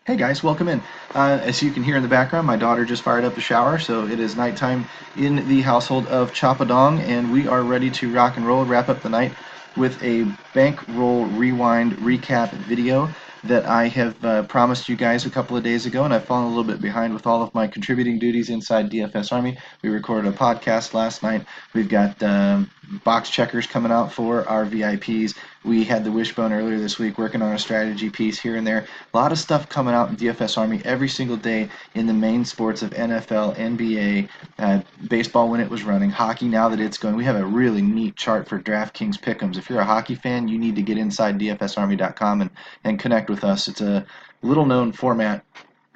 Hey guys, welcome in. As you can hear in the background, my daughter just fired up the shower, so it is nighttime in the household of Chapadong, and we are ready to rock and roll, wrap up the night with a Bankroll Rewind recap video that I have promised you guys a couple of days ago, and I've fallen a little bit behind with all of my contributing duties inside DFS Army. We recorded a podcast last night. We've got box checkers coming out for our VIPs. We had the Wishbone earlier this week working on a strategy piece here and there. A lot of stuff coming out in DFS Army every single day in the main sports of NFL, NBA, baseball when it was running, hockey now that it's going. We have a really neat chart for DraftKings Pick'ems. If you're a hockey fan, you need to get inside DFSArmy.com and connect with us. It's a little known format.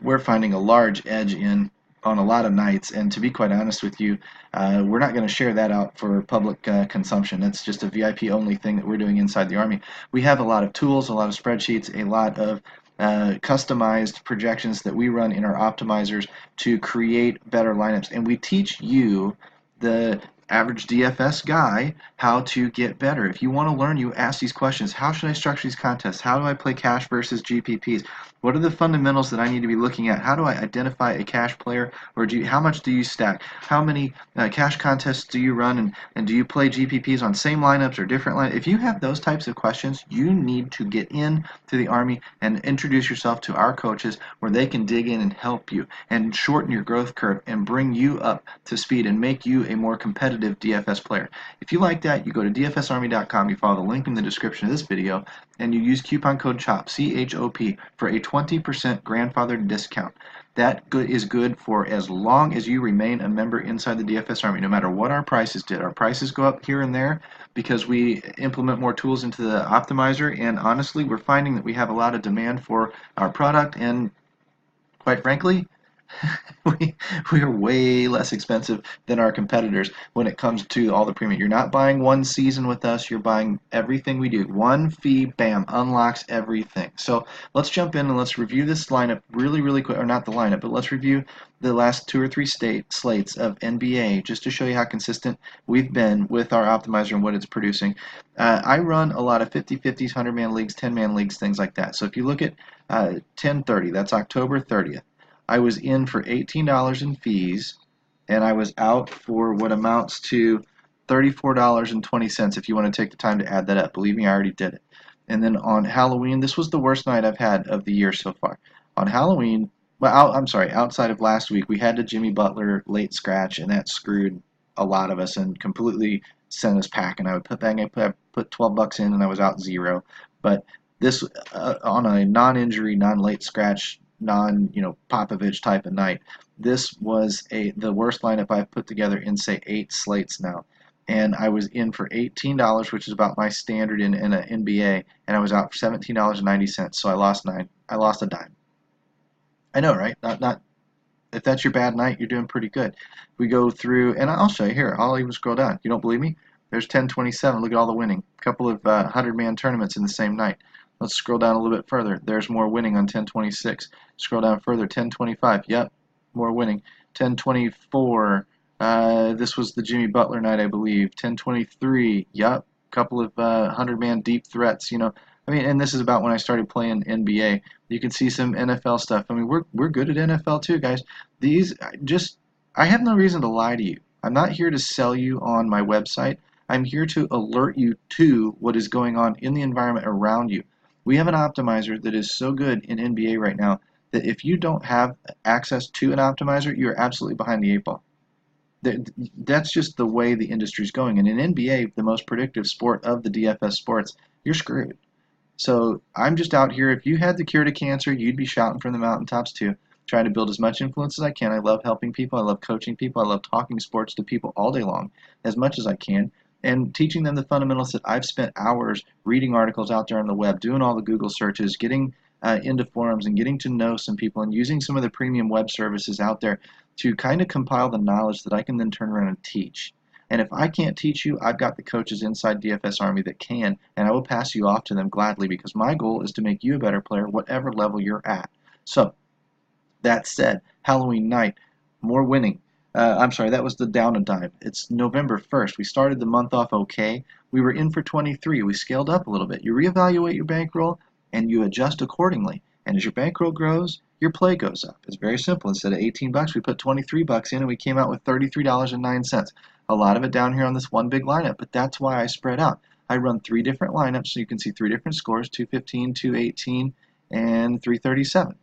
We're finding a large edge in on a lot of nights, and to be quite honest with you, we're not going to share that out for public consumption. That's just a VIP only thing that we're doing inside the Army. We have a lot of tools, a lot of spreadsheets, a lot of customized projections that we run in our optimizers to create better lineups, and we teach you, the average DFS guy, how to get better. If you want to learn, you ask these questions. How should I structure these contests? How do I play cash versus GPPs? What are the fundamentals that I need to be looking at? How do I identify a cash player, or how much do you stack? How many cash contests do you run, and do you play GPPs on same lineups or different lineups? If you have those types of questions, you need to get in to the Army and introduce yourself to our coaches where they can dig in and help you and shorten your growth curve and bring you up to speed and make you a more competitive DFS player. If you like that, you go to dfsarmy.com, you follow the link in the description of this video, and you use coupon code CHOP, C-H-O-P, for a 20% grandfathered discount. That is good for as long as you remain a member inside the DFS Army, no matter what our prices did. Our prices go up here and there because we implement more tools into the optimizer, and honestly, we're finding that we have a lot of demand for our product, and quite frankly, we are way less expensive than our competitors when it comes to all the premium. You're not buying one season with us, you're buying everything we do. One fee, bam, unlocks everything. So let's jump in and let's review this lineup really quick, or not the lineup, but let's review the last 2 or 3 slates of NBA just to show you how consistent we've been with our optimizer and what it's producing. I run a lot of 50-50s, 100-man leagues, 10-man leagues, things like that. So if you look at 10/30, that's October 30th. I was in for $18 in fees, and I was out for what amounts to $34.20 if you want to take the time to add that up. Believe me, I already did it. And then on Halloween, this was the worst night I've had of the year so far. On Halloween, well, I'm sorry, outside of last week, we had the Jimmy Butler late scratch, and that screwed a lot of us and completely sent us packing. I put 12 bucks in, and I was out zero. But this, on a non-injury, non-late scratch, Popovich type of night, this was the worst lineup I've put together in, say, 8 slates now. And I was in for $18, which is about my standard in an NBA, and I was out for $17.90. So I lost a dime. I know, right? Not if that's your bad night, you're doing pretty good. We go through, and I'll show you here. I'll even scroll down. You don't believe me? There's 1027. Look at all the winning. A couple of 100-man tournaments in the same night. Let's scroll down a little bit further. There's more winning on 1026. Scroll down further, 1025. Yep, more winning. 1024. This was the Jimmy Butler night, I believe. 1023. Yep, couple of 100-man deep threats. I mean, and this is about when I started playing NBA. You can see some NFL stuff. I mean, we're good at NFL too, guys. I have no reason to lie to you. I'm not here to sell you on my website. I'm here to alert you to what is going on in the environment around you. We have an optimizer that is so good in NBA right now that if you don't have access to an optimizer, you're absolutely behind the 8 ball. That's just the way the industry's going. And in NBA, the most predictive sport of the DFS sports, you're screwed. So I'm just out here. If you had the cure to cancer, you'd be shouting from the mountaintops too. Trying to build as much influence as I can. I love helping people. I love coaching people. I love talking sports to people all day long, as much as I can, and teaching them the fundamentals that I've spent hours reading articles out there on the web, doing all the Google searches, getting into forums and getting to know some people, and using some of the premium web services out there to kind of compile the knowledge that I can then turn around and teach. And if I can't teach you, I've got the coaches inside DFS Army that can, and I will pass you off to them gladly, because my goal is to make you a better player, whatever level you're at. So, that said, Halloween night, more winning. I'm sorry, that was the down a dime. It's November 1st. We started the month off okay. We were in for 23. We scaled up a little bit. You reevaluate your bankroll, and you adjust accordingly. And as your bankroll grows, your play goes up. It's very simple. Instead of 18 bucks, we put 23 bucks in and we came out with $33.09. A lot of it down here on this one big lineup, but that's why I spread out. I run 3 different lineups, so you can see 3 different scores, 215, 218, and 337.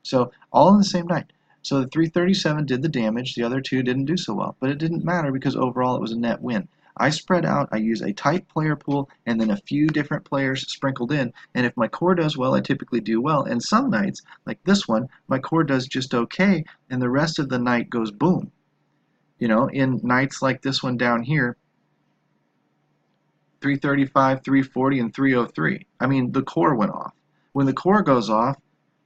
So all in the same night. So the 337 did the damage, the other 2 didn't do so well, but it didn't matter because overall it was a net win. I spread out, I use a tight player pool, and then a few different players sprinkled in, and if my core does well, I typically do well, and some nights, like this one, my core does just okay, and the rest of the night goes boom. You know, in nights like this one down here, 335, 340, and 303. I mean, the core went off. When the core goes off,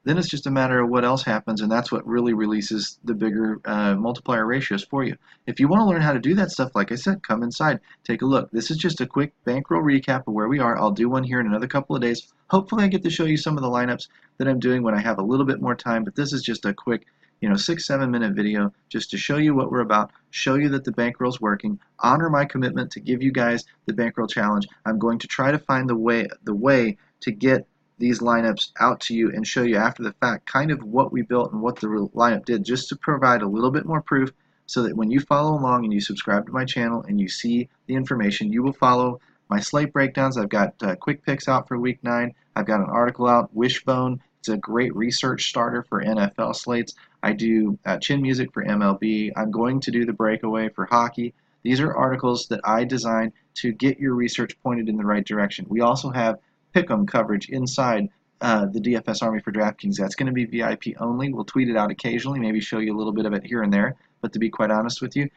then it's just a matter of what else happens, and that's what really releases the bigger multiplier ratios for you. If you want to learn how to do that stuff, like I said, come inside, take a look. This is just a quick bankroll recap of where we are. I'll do one here in another couple of days. Hopefully I get to show you some of the lineups that I'm doing when I have a little bit more time, but this is just a quick 6-7 minute video just to show you what we're about, show you that the bankroll's working, honor my commitment to give you guys the bankroll challenge. I'm going to try to find the way to get these lineups out to you and show you after the fact kind of what we built and what the lineup did, just to provide a little bit more proof so that when you follow along and you subscribe to my channel and you see the information, you will follow my slate breakdowns. I've got quick picks out for week 9. I've got an article out, Wishbone. It's a great research starter for NFL slates. I do chin music for MLB. I'm going to do the breakaway for hockey. These are articles that I designed to get your research pointed in the right direction. We also have pick'em coverage inside the DFS Army for DraftKings. That's going to be VIP only. We'll tweet it out occasionally, maybe show you a little bit of it here and there. But to be quite honest with you,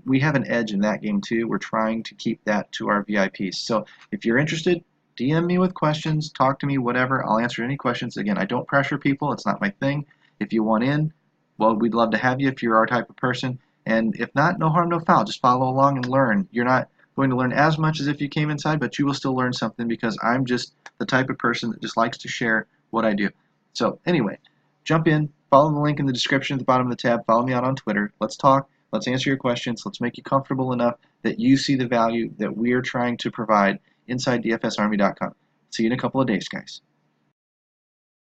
we have an edge in that game too. We're trying to keep that to our VIPs. So if you're interested, DM me with questions, talk to me, whatever. I'll answer any questions. Again, I don't pressure people. It's not my thing. If you want in, well, we'd love to have you if you're our type of person. And if not, no harm, no foul. Just follow along and learn. You're not going to learn as much as if you came inside, but you will still learn something because I'm just the type of person that just likes to share what I do. So anyway, jump in, follow the link in the description at the bottom of the tab, follow me out on Twitter. Let's talk, let's answer your questions, let's make you comfortable enough that you see the value that we're trying to provide inside DFSArmy.com. See you in a couple of days, guys.